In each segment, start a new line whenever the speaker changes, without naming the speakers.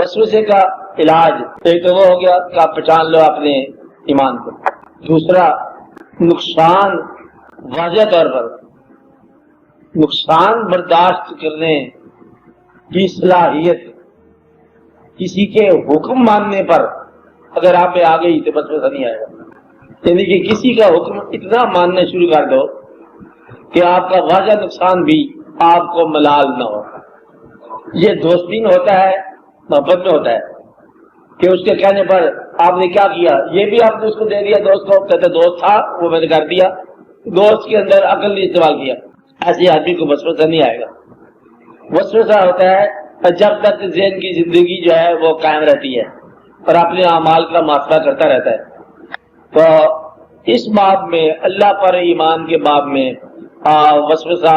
وسوسے کا علاج ایک تو وہ ہو گیا کہ آپ پہچان لو اپنے ایمان کو، دوسرا نقصان واضح طور پر نقصان برداشت کرنے کی صلاحیت کسی کے حکم ماننے پر اگر آپ پہ آ گئی تو وسوسہ نہیں آئے گا، یعنی کہ کسی کا حکم اتنا ماننا شروع کر دو کہ آپ کا واضح نقصان بھی آپ کو ملال نہ ہو۔ یہ دوستی میں ہوتا ہے، محبت میں ہوتا ہے کہ اس کے کہنے پر آپ نے کیا کیا، یہ بھی آپ نے اس کو دے دیا دوست کو، کہتے دوست تھا وہ میں نے کر دیا، دوست کے اندر عقل نہیں استعمال کیا، ایسے آدمی کو وسوسہ نہیں آئے گا۔ وسوسہ ہوتا ہے جب تک ذہن کی زندگی جو ہے وہ قائم رہتی ہے اور اپنے اعمال کا محاسبہ کرتا رہتا ہے۔ تو اس باب میں اللہ پر ایمان کے باب میں وسوسہ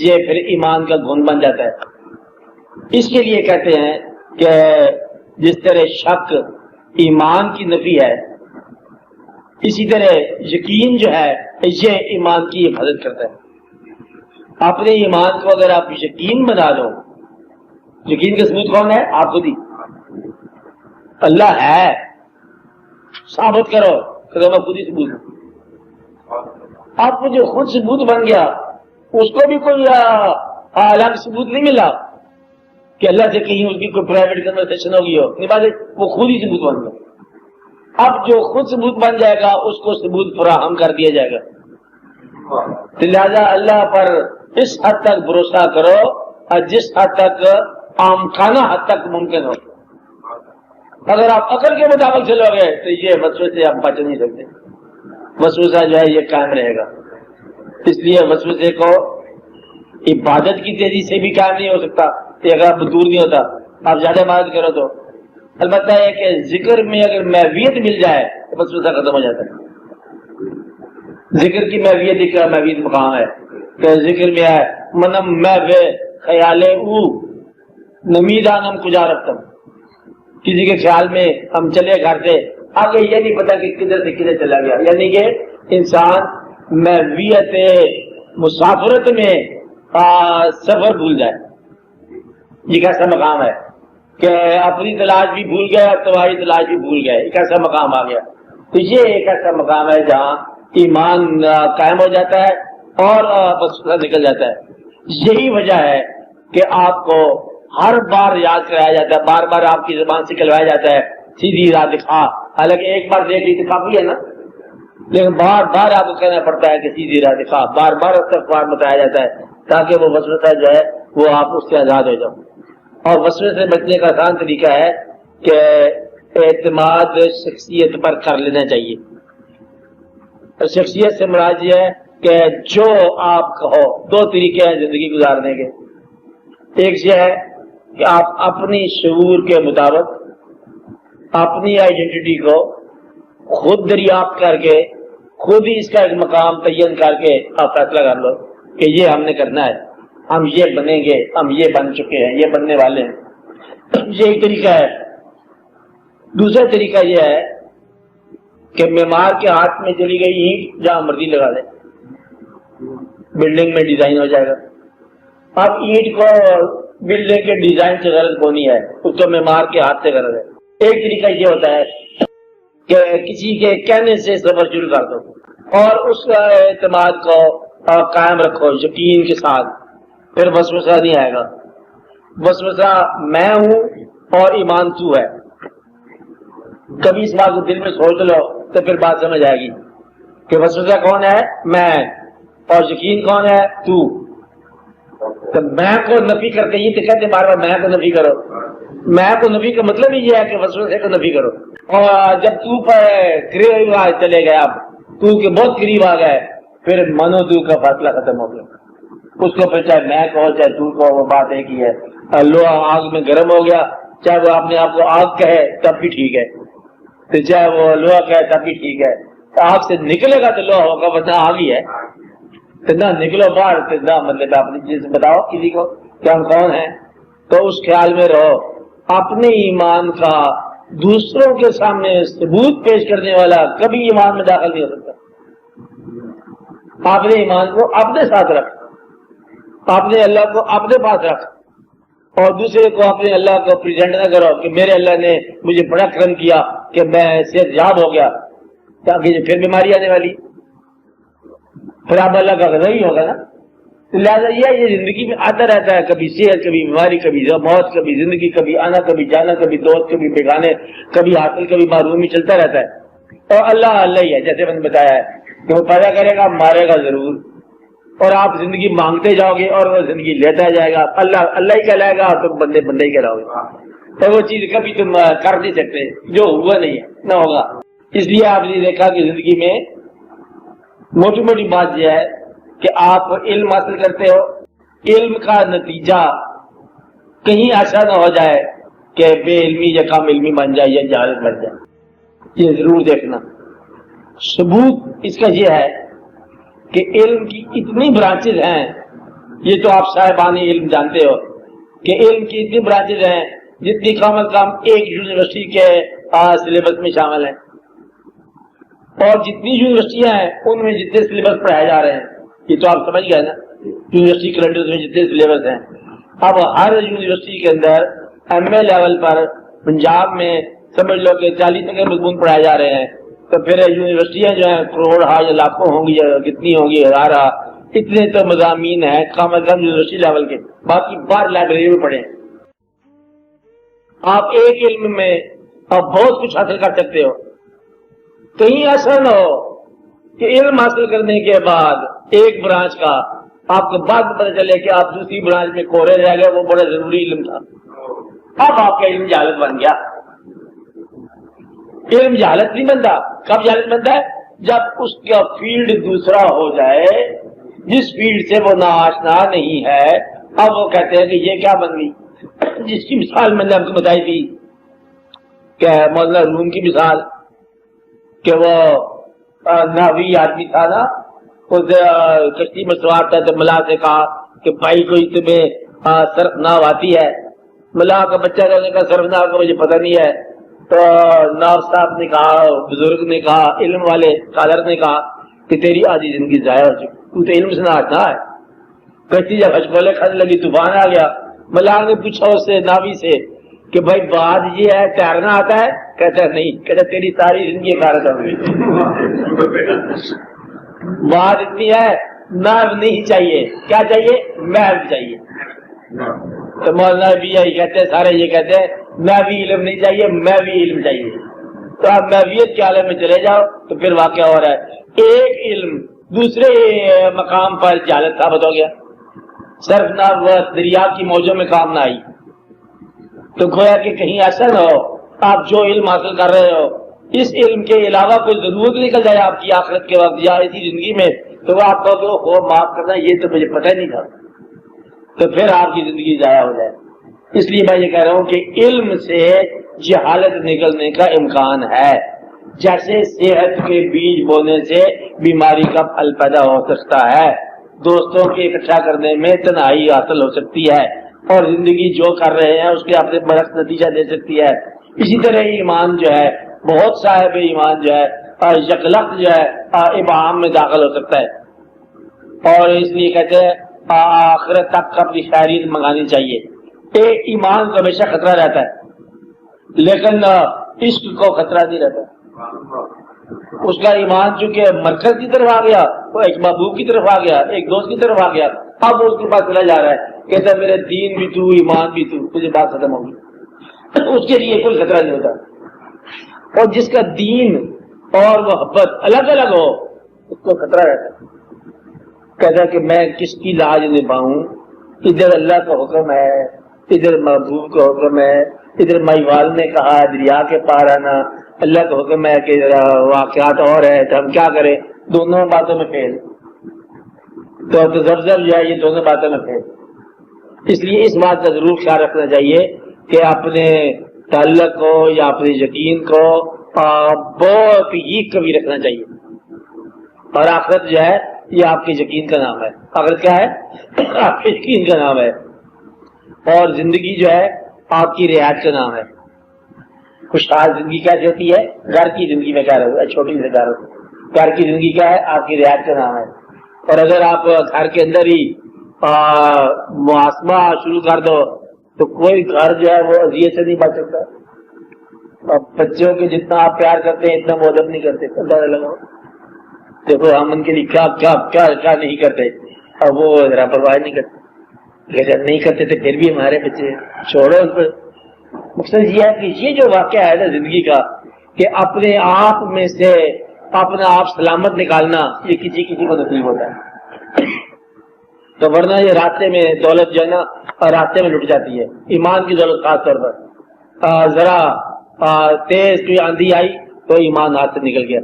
یہ پھر ایمان کا گن بن جاتا ہے۔ اس کے لیے کہتے ہیں کہ جس طرح شک ایمان کی نفی ہے، اسی طرح یقین جو ہے یہ ایمان کی حفاظت کرتا ہے۔ اپنے ایمان کو اگر آپ یقین بنا لو، یقین کا ثبوت کون ہے؟ آپ خود ہی۔ اللہ ہے ثابت کرو کہ میں خود ہی ثبوت ہوں۔ آپ کو جو خود ثبوت بن گیا اس کو بھی کوئی الگ ثبوت نہیں ملا کہ اللہ سے کہیں اس کی کوئی پرائیویٹ کنورسیشن ہوگی ہو، نہیں بات ہے، وہ خود ہی ثبوت بن گیا۔ اب جو خود ثبوت بن جائے گا اس کو ثبوت فراہم کر دیا جائے گا۔ لہذا اللہ پر اس حد تک بھروسہ کرو اور جس حد تک آمکانہ حد تک ممکن ہو۔ اگر آپ عقل کے مطابق چلو گے تو یہ وسوسے سے آپ بچ نہیں سکتے، وسوسہ جو ہے یہ قائم رہے گا۔ اس لیے وسوسے کو عبادت کی تیزی سے بھی قائم نہیں ہو سکتا کہ اگر آپ دور نہیں ہوتا، آپ زیادہ عبادت کرو تو۔ البتہ یہ کہ ذکر میں اگر محویت مل جائے تو وسوسہ ختم ہو جاتا ہے۔ ذکر کی محویت ایک محویت مقام ہے کہ ذکر میں ہے منم محو خیال او نمیدانم کجا رفتم، کسی کے خیال میں ہم چلے گھر سے آگے یہ نہیں پتا کہ کدھر سے کدھر چلا گیا، یعنی کہ انسان محویت مسافرت میں سفر بھول جائے۔ یہ ایسا مقام ہے کہ اپنی تلاش بھی بھول گیا اور تمہاری تلاش بھی بھول گئے، ایک ایسا مقام آ گیا۔ تو یہ ایک ایسا مقام ہے جہاں ایمان قائم ہو جاتا ہے اور وسوسہ نکل جاتا ہے۔ یہی وجہ ہے کہ آپ کو ہر بار یاد کرایا جاتا ہے، بار بار آپ کی زبان سے کہلوایا جاتا ہے سیدھی راہ دکھا، حالانکہ ایک بار دیکھ لی تو کافی ہے نا، لیکن بار بار آپ کو کہنا پڑتا ہے کہ سیدھی راہ دکھا، بار بار استغفار بتایا جاتا ہے تاکہ وہ وسوسہ جو ہے وہ آپ اس سے آزاد ہو جاؤ۔ اور وسوسے سے بچنے کا آسان طریقہ ہے کہ اعتماد شخصیت پر کر لینا چاہیے۔ شخصیت سے مراد یہ ہے کہ جو آپ کہو، دو طریقے ہیں زندگی گزارنے کے۔ ایک یہ ہے کہ آپ اپنی شعور کے مطابق اپنی آئیڈینٹی کو خود دریافت کر کے خود ہی اس کا ایک مقام تعین کر کے آپ فیصلہ کر لو کہ یہ ہم نے کرنا ہے، ہم یہ بنیں گے، ہم یہ بن چکے ہیں، یہ بننے والے ہیں۔ یہ ایک طریقہ ہے۔ دوسرا طریقہ یہ ہے کہ معمار کے ہاتھ میں چلی گئی اینٹ جہاں مرضی لگا دے، بلڈنگ میں ڈیزائن ہو جائے گا۔ اب اینٹ کو بلڈنگ کے ڈیزائن سے غرض کونی ہے، اس کو معمار کے ہاتھ سے غرض ہے۔ ایک طریقہ یہ ہوتا ہے کہ کسی کے کہنے سے سفر شروع کر دو اور اس اعتماد کو قائم رکھو یقین کے ساتھ، پھر وسوسہ نہیں آئے گا۔ وسوسہ میں ہوں اور ایمان تو ہے۔ کبھی اس بات کو دل میں سوچ لو تو پھر بات سمجھ آئے گی کہ وسوسہ کون ہے؟ میں، اور یقین کون ہے؟ تو۔ تو میں کو نفی کرتے ہی تو کہتے بار بار میں کو نفی کرو۔ میں کو نفی کا مطلب ہی یہ ہے کہ وسوسے کو نفی کرو۔ اور جب تو پر قریب چلے گئے، اب تو کے بہت قریب آ گئے، پھر منو تو کا فاصلہ ختم ہو گیا۔ اس کو پھر چاہے میں کہو چاہے تو کہو، وہ بات ایک ہی ہے۔ لوہا آگ میں گرم ہو گیا، چاہے وہ اپنے آپ کو آگ کہے تب بھی ٹھیک ہے، تو چاہے وہ لوہا کہے تب بھی ٹھیک ہے۔ آگ سے نکلے گا تو لوہا ہوگا، ورنہ آگ ہی ہے۔ تو نہ نکلو باہر، تو نہ مطلب اپنی چیز بتاؤ کسی کو کہ ہم کون ہیں۔ تو اس خیال میں رہو، اپنے ایمان کا دوسروں کے سامنے ثبوت پیش کرنے والا کبھی ایمان میں داخل نہیں ہو سکتا۔ اپنے ایمان کو اپنے ساتھ رکھ، اپنے اللہ کو اپنے پاس رکھ، اور دوسرے کو اپنے اللہ کو پریزنٹ نہ کرو کہ میرے اللہ نے مجھے بڑا کرم کیا کہ میں صحت یاب ہو گیا، تاکہ پھر بیماری آنے والی، پھر آپ اللہ کا غضب ہی ہوگا نا۔ لہٰذا یہ زندگی میں آتا رہتا ہے، کبھی صحت، کبھی بیماری، کبھی موت، کبھی زندگی، کبھی آنا، کبھی جانا، کبھی دوست، کبھی بیگانے، کبھی حاصل، کبھی محرومی، چلتا رہتا ہے۔ اور اللہ اللہ ہی ہے، جیسے میں نے بتایا ہے کہ وہ پیدا کرے گا، مارے گا ضرور، اور آپ زندگی مانگتے جاؤ گے اور وہ زندگی لیتا جائے گا۔ اللہ اللہ ہی کہلائے گا اور تم بندے بندے ہی کہلاؤ گے، تو وہ چیز کبھی تم کر نہیں سکتے جو ہوا نہیں ہے، نہ ہوگا۔ اس لیے آپ نے دیکھا کہ زندگی میں موٹی موٹی بات یہ ہے کہ آپ علم حاصل کرتے ہو، علم کا نتیجہ کہیں ایسا نہ ہو جائے کہ بے علمی یا کم علمی بن جائے یا جہالت بن جائے، یہ ضرور دیکھنا۔ ثبوت اس کا یہ ہے کہ علم کی اتنی برانچز ہیں، یہ تو آپ صاحبان علم جانتے ہو کہ علم کی اتنی برانچز ہیں جتنی کم از کم ایک یونیورسٹی کے سلیبس میں شامل ہیں، اور جتنی یونیورسٹیاں ہیں ان میں جتنے سلیبس پڑھائے جا رہے ہیں، یہ تو آپ سمجھ گئے نا، یونیورسٹی کیلنڈر میں جتنے سلیبس ہیں۔ اب ہر یونیورسٹی کے اندر ایم اے لیول پر پنجاب میں سمجھ لو کہ 40 تک مضمون پڑھائے جا رہے ہیں، تو پھر یونیورسٹیاں جو ہیں کروڑ یا لاکھوں ہوں گی یا کتنی ہوں گی، ہزار، اتنے تو مضامین ہیں کم از کم یونیورسٹی لیول کے، باقی باہر لائبریری میں پڑھے ہیں۔ آپ ایک علم میں آپ بہت کچھ حاصل کر سکتے ہو، کہیں ایسا نہ ہو کہ علم حاصل کرنے کے بعد ایک برانچ کا آپ کو بعد میں پتہ چلے کہ آپ دوسری برانچ میں کورے رہ گئے، وہ بڑا ضروری علم تھا، اب آپ کا علم جہالت بن گیا۔ علم جہالت نہیں بنتا، کب جہالت بنتا ہے؟ جب اس کا فیلڈ دوسرا ہو جائے، جس فیلڈ سے وہ ناآشنا نہیں ہے، اب وہ کہتے ہیں کہ یہ کیا بن گئی۔ جس کی مثال میں نے آپ کو بتائی تھی کہ مولانا روم کی مثال، کہ وہ ناوی آدمی تھا نا، اس کشتی میں سوار تھا تو ملا سے کہا کہ بھائی کوئی تمہیں صرف ناو آتی ہے؟ ملا کا بچہ نے کہا صرف ناو کا مجھے پتہ نہیں ہے۔ تو ناو صاحب نے کہا، بزرگ نے کہا، علم والے اسکالر نے کہا کہ تیری آدھی زندگی ضائع ہو چکی، تو علم سے نہ آتا ہے۔ کشتی جب ہچکولے کھانے لگی، طوفان آ گیا، ملا نے پوچھا اس سے ناوی سے کہ بھائی بات یہ ہے تیرنا آتا ہے؟ کہتا ہے نہیں۔ کہتا تیری ساری زندگی غارت ہو گئی۔ بات اتنی ہے، ناو نہیں چاہیے، کیا چاہیے؟ محض چاہیے۔ تو مولانا بھی یہی کہتے ہیں، سارے یہ کہتے ہیں میں بھی علم نہیں چاہیے، میں بھی علم چاہیے۔ تو آپ محویت کے عالم میں چلے جاؤ تو پھر واقعہ ہو رہا ہے، ایک علم دوسرے مقام پر جہالت ثابت ہو گیا، صرف نہ وہ دریا کی موجوں میں کام نہ آئی۔ تو گویا کہ کہیں ایسا نہ ہو آپ جو علم حاصل کر رہے ہو اس علم کے علاوہ کوئی ضرورت نکل جائے آپ کی آخرت کے وقت یا اسی زندگی میں، تو وہ آپ کو معاف کرنا یہ تو مجھے پتہ نہیں تھا، تو پھر آپ کی زندگی ضائع ہو جائے۔ اس لیے میں یہ کہہ رہا ہوں کہ علم سے جہالت نکلنے کا امکان ہے، جیسے صحت کے بیج بونے سے بیماری کا پھل پیدا ہو سکتا ہے، دوستوں کے اکٹھا کرنے میں تنہائی حاصل ہو سکتی ہے، اور زندگی جو کر رہے ہیں اس کے اپنے برعکس نتیجہ دے سکتی ہے۔ اسی طرح ایمان جو ہے، بہت صاحب ایمان جو ہے یکلخت جو ہے ابہام میں داخل ہو سکتا ہے، اور اس لیے کہتے ہیں آخرت تک اپنی خیریت منگانی چاہیے۔ ایمان کو ہمیشہ خطرہ رہتا ہے لیکن عشق کو خطرہ نہیں رہتا۔ اس کا ایمان چونکہ مرکز کی طرف آ گیا، وہ ایک محبوب کی طرف آ گیا، ایک دوست کی طرف آ گیا، اب اس کے پاس چلا جا رہا ہے، کہتا ہے میرے دین بھی تو، ایمان بھی تو، تجھے بات ختم ہوگی، اس کے لیے کوئی خطرہ نہیں ہوتا۔ اور جس کا دین اور محبت الگ الگ ہو اس کو خطرہ رہتا ہے، کہتا ہے کہ میں کس کی لاج نبھاؤں، ادھر اللہ کا حکم ہے، ادھر محبوب کا حکم ہے، ادھر ماہیوال نے کہا دریا کے پار آنا، اللہ کا حکم ہے کہ واقعات اور ہے، تو ہم کیا کریں؟ دونوں باتوں میں فیل۔ تو تزلزل جو ہے یہ دونوں باتوں میں فیل۔ اس لیے اس بات کا ضرور خیال رکھنا چاہیے کہ اپنے تعلق کو یا اپنے یقین کو بہت ہی قوی رکھنا چاہیے، اور آخرت جو ہے یہ آپ کے یقین کا نام ہے۔ آخرت کیا ہے؟ آپ کے یقین کا نام ہے، اور زندگی جو ہے آپ کی رعایت کا نام ہے۔ خوشحال زندگی کیسے ہوتی ہے؟ گھر کی زندگی میں کہہ رہا ہوں، چھوٹی سی گھر کی زندگی کیا ہے؟ آپ کی رعایت کا نام ہے۔ اور اگر آپ گھر کے اندر ہی محاسبہ شروع کر دو تو کوئی گھر جو ہے وہ اذیت سے نہیں بچ سکتا. اب بچوں کے جتنا آپ پیار کرتے ہیں اتنا وہ ادب نہیں کرتے. اندازہ لگاؤ. دیکھو ہم ان کے لیے کیا کیا کیا کیا نہیں کرتے اور وہ ذرا پرواہ نہیں کرتے. اگر نہیں کرتے تو پھر بھی ہمارے بچے چھوڑو ان پر. مقصد یہ ہے کہ یہ جو واقعہ ہے نا زندگی کا کہ اپنے آپ میں سے اپنا آپ سلامت نکالنا یہ کسی کسی کو نصیب ہوتا ہے. تو ورنہ یہ راستے میں دولت جو ہے نا راستے میں لٹ جاتی ہے. ایمان کی دولت خاص طور پر ذرا تیز کوئی آندھی آئی تو ایمان ہاتھ سے نکل گیا.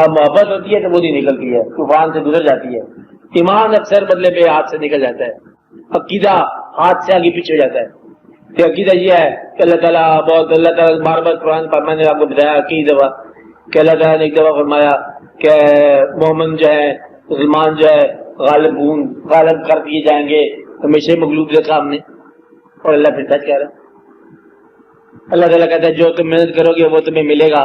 محبت ہوتی ہے تو وہ نہیں نکلتی ہے, طوفان سے گزر جاتی ہے. ایمان اکثر بدلے پہ ہاتھ سے نکل جاتا ہے. عقیدہ ہاتھ سے آگے پیچھے ہو جاتا ہے. کہ عقیدہ یہ ہے کہ اللہ تعالیٰ بہت اللہ تعالیٰ بار بار قرآن پر میں نے آپ کو بتایا کئی دفعہ کہ اللہ تعالیٰ نے ایک دفعہ فرمایا کہ مومن جو ہے مسلمان جو ہے غالب کر دیے جائیں گے. ہمیشہ مغلوب دیکھا ہم نے اور اللہ پھر سچ کہہ رہا ہے. اللہ تعالیٰ کہتا ہے جو تم محنت کرو گے وہ تمہیں ملے گا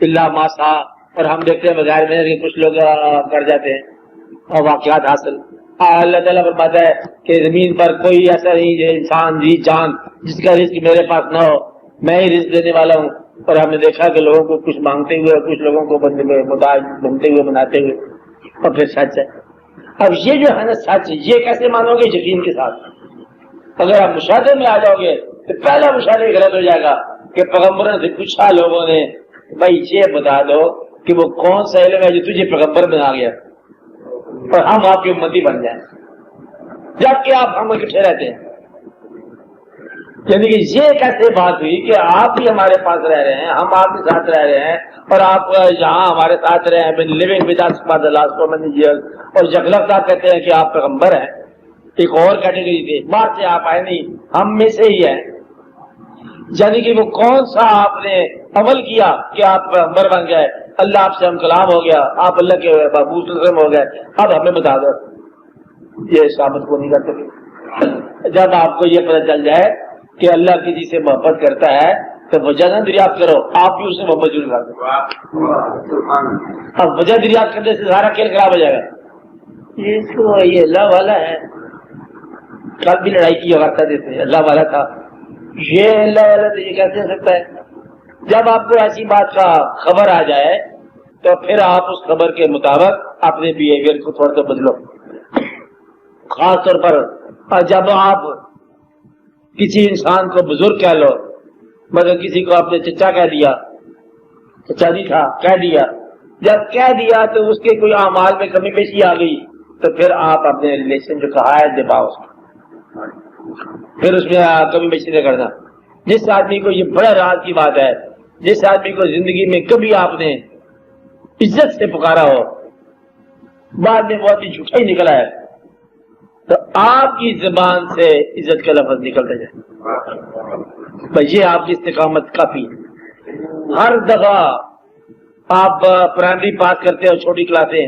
اللہ ما سا. اور ہم دیکھتے ہیں بغیر محنت کے کچھ لوگ کر جاتے ہیں اور واقعات حاصل. اللہ تعالیٰ فرماتا ہے کہ زمین پر کوئی ایسا نہیں ہے انسان جی جان جس کا رزق میرے پاس نہ ہو, میں ہی رزق دینے والا ہوں. اور ہم نے دیکھا کہ لوگوں کو کچھ مانگتے ہوئے کچھ لوگوں کو محتاج بنتے ہوئے بناتے ہوئے. اور پھر سچ ہے. اب یہ جو ہے نا سچ یہ کیسے مانو گے؟ یقین کے ساتھ. اگر آپ مشاہدے میں آ جاؤ گے تو پہلا مشاہدہ غلط ہو جائے گا کہ پیغمبروں سے پوچھا لوگوں نے بھائی یہ بتا دو کہ وہ کون سا علم ہے جو تجھے پیغمبر بنا گیا اور ہم آپ کی امتی بن جائیں, جبکہ آپ ہم اکٹھے رہتے ہیں. یعنی کہ یہ کیسے بات ہوئی کہ آپ بھی ہمارے پاس رہ رہے ہیں, ہم آپ کے ساتھ رہ رہے ہیں اور آپ یہاں ہمارے ساتھ رہے ہیں living with us for the last 4 years اور جگلگ صاحب کہتے ہیں کہ آپ پیغمبر ہیں. ایک اور کیٹیگری تھی باہر سے آپ آئے نہیں, ہم میں سے ہی ہیں. یعنی کہ وہ کون سا آپ نے عمل کیا کہ آپ پیغمبر بن گئے, اللہ آپ سے ہم کلام ہو گیا, آپ اللہ کے محبوب صلی اللہ علیہ وسلم ہو گئے. اب ہمیں بتا دو. یہ ثابت کو نہیں کر سکتے. جب آپ کو یہ پتہ چل جائے کہ اللہ کسی سے محبت کرتا ہے تو وجہ نہ دریافت کرو, آپ بھی اس سے محبت ضرور کر دو. اب وجہ دریافت کرنے سے سارا کھیل خراب ہو جائے گا. یہ اللہ والا ہے, کل بھی لڑائی کی کرتا دیتے اللہ والا تھا, یہ اللہ والا تو یہ کیسے ہو سکتا ہے؟ جب آپ کو ایسی بات کا خبر آ جائے تو پھر آپ اس خبر کے مطابق اپنے بیہیویئر کو تھوڑا سا بدلو. خاص طور پر جب آپ کسی انسان کو بزرگ کہہ لو, مگر کسی کو آپ نے چچا کہہ دیا, چچا نہیں تھا کہہ دیا, جب کہہ دیا تو اس کے کوئی اعمال میں کمی بیشی آ گئی تو پھر آپ اپنے ریلیشن جو کہا ہے دباؤ اس کو, پھر اس میں کمی بیشی نہ کرنا. جس آدمی کو یہ بڑا راز کی بات ہے, جس آدمی کو زندگی میں کبھی آپ نے عزت سے پکارا ہو بعد میں بہت ہی جھوٹا ہی نکلا ہے تو آپ کی زبان سے عزت کا لفظ نکلتا جائے بھائی یہ آپ کی استقامت کافی ہے. ہر دفعہ آپ پرائمری پاس کرتے ہو چھوٹی کلاسیں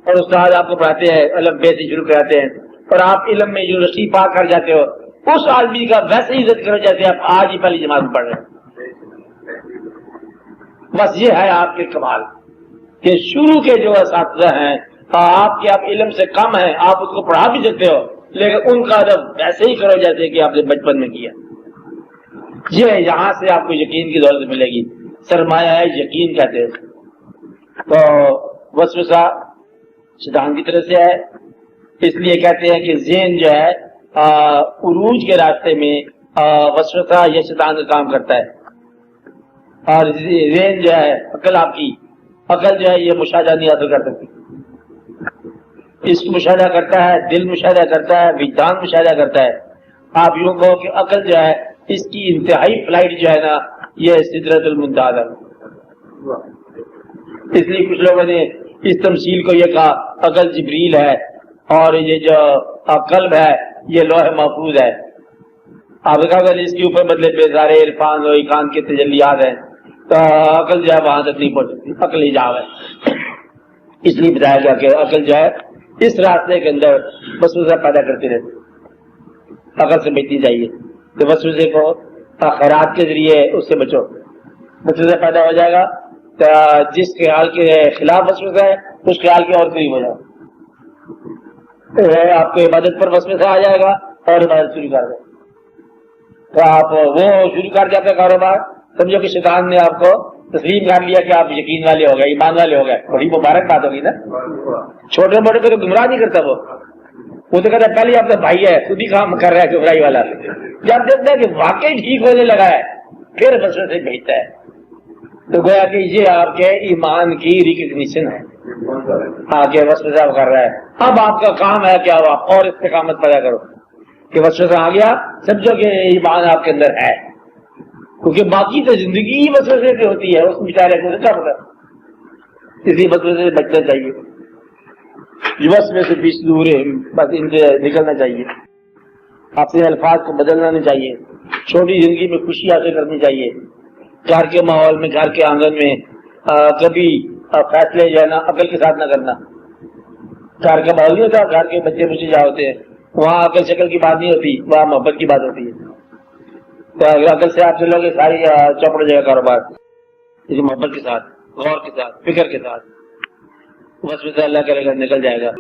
اور استاد آپ کو پڑھاتے ہیں الف بے سے شروع کراتے ہیں اور آپ علم میں یونیورسٹی پاس کر جاتے ہو, اس آدمی کا ویسے ہی عزت کرو جیسے آپ آج ہی پہلی جماعت میں پڑھ رہے ہیں. بس یہ ہے آپ کے کمال کہ شروع کے جو اساتذہ ہیں آپ کے آپ علم سے کم ہیں, آپ اس کو پڑھا بھی سکتے ہو لیکن ان کا ادب ویسے ہی کرو جیسے کہ آپ نے بچپن میں کیا. یہ یہاں سے آپ کو یقین کی دولت ملے گی. سرمایہ ہے یقین کہتے ہیں. تو وسوسہ شیطان کی طرف سے ہے, اس لیے کہتے ہیں کہ ذہن جو ہے عروج کے راستے میں وسوسہ یا شیطان کا کام کرتا ہے. اور ذہن جو ہے عقل, آپ کی عقل جو ہے یہ مشاہدہ نہیں حاصل کر سکتی. اس مشاہدہ کرتا ہے, دل مشاہدہ کرتا ہے, وجدان مشاہدہ کرتا ہے. آپ یوں کہو کہ عقل جو ہے اس کی انتہائی فلائٹ جو ہے نا یہ سدرۃ المنتہا ہے. اس لیے کچھ لوگوں نے اس تمثیل کو یہ کہا عقل جبریل ہے اور یہ جو قلب ہے یہ لوح محفوظ ہے. آپ نے کہا اگر اس کے اوپر بدلے بے سارے عرفان و ایقان کے تجلیات ہیں تو عقل جو ہے وہاں تک نہیں پہنچ سکتی, عقل حجاب ہے. اس لیے بتایا گیا کہ عقل جو ہے اس راستے کے اندر وسوسہ پیدا کرتی رہتی, عقل سے بچنی چاہیے. تو وسوسے کو خیرات کے ذریعے اس سے بچو, وسوسہ پیدا ہو جائے گا تو جس خیال کے خلاف وسوسہ ہے اس خیال کے اور قریب ہو جائے گا. آپ کو عبادت پر وسوسہ آ جائے گا اور عبادت شروع کر دیں. تو آپ وہ شروع کر جاتے کاروبار، سمجھو کہ شیطان نے آپ کو تسلیم کر لیا کہ آپ یقین والے ہو گئے، ایمان والے ہو گئے، بڑی مبارک بات ہوگی نا۔ چھوٹے موٹے کو تو گمراہ نہیں کرتا، وہ تو کہتا ہے پہلے آپ کا بھائی ہے، خود ہی کام کر رہا ہے گمراہی والا، جب دیکھتا ہے کہ واقعی ٹھیک ہونے لگا ہے پھر وسوسے سے بھیجتا ہے۔ تو گویا کہ یہ آپ کے ایمان کی ریکگنیشن ہے، آگے وسوسہ کر رہا ہے، اب آپ کا کام ہے کہ اب آپ اور استقامت پیدا کرو کہ وسوسہ آ گیا سمجھو کہ ایمان آپ کے اندر ہے، کیونکہ باقی تو زندگی ہی وسوسے سے ہوتی ہے، اس بیچارے کو کیا پتا، اسی وسوسے سے بچنا چاہیے، وسوسے سے پیچھے دور ہے، بس ان سے نکلنا چاہیے، اپنے الفاظ کو بدلنا نہیں چاہیے، چھوٹی زندگی میں خوشی حاصل کرنی چاہیے، گھر کے ماحول میں، گھر کے آنگن میں کبھی فیصلے جو ہے نا عقل کے ساتھ نہ کرنا۔ گھر کا ماحول نہیں ہوتا، گھر کے بچے جہاں ہوتے ہیں وہاں عقل شکل کی بات نہیں ہوتی، وہاں محبت کی بات ہوتی ہے۔ تو اگر عقل سے آپ چلو گے ساری چوپڑ ہو جائے گا کاروبار، اسی محبت کے ساتھ، غور کے ساتھ، فکر کے ساتھ، وسوسہ اللہ کرے گا نکل جائے گا۔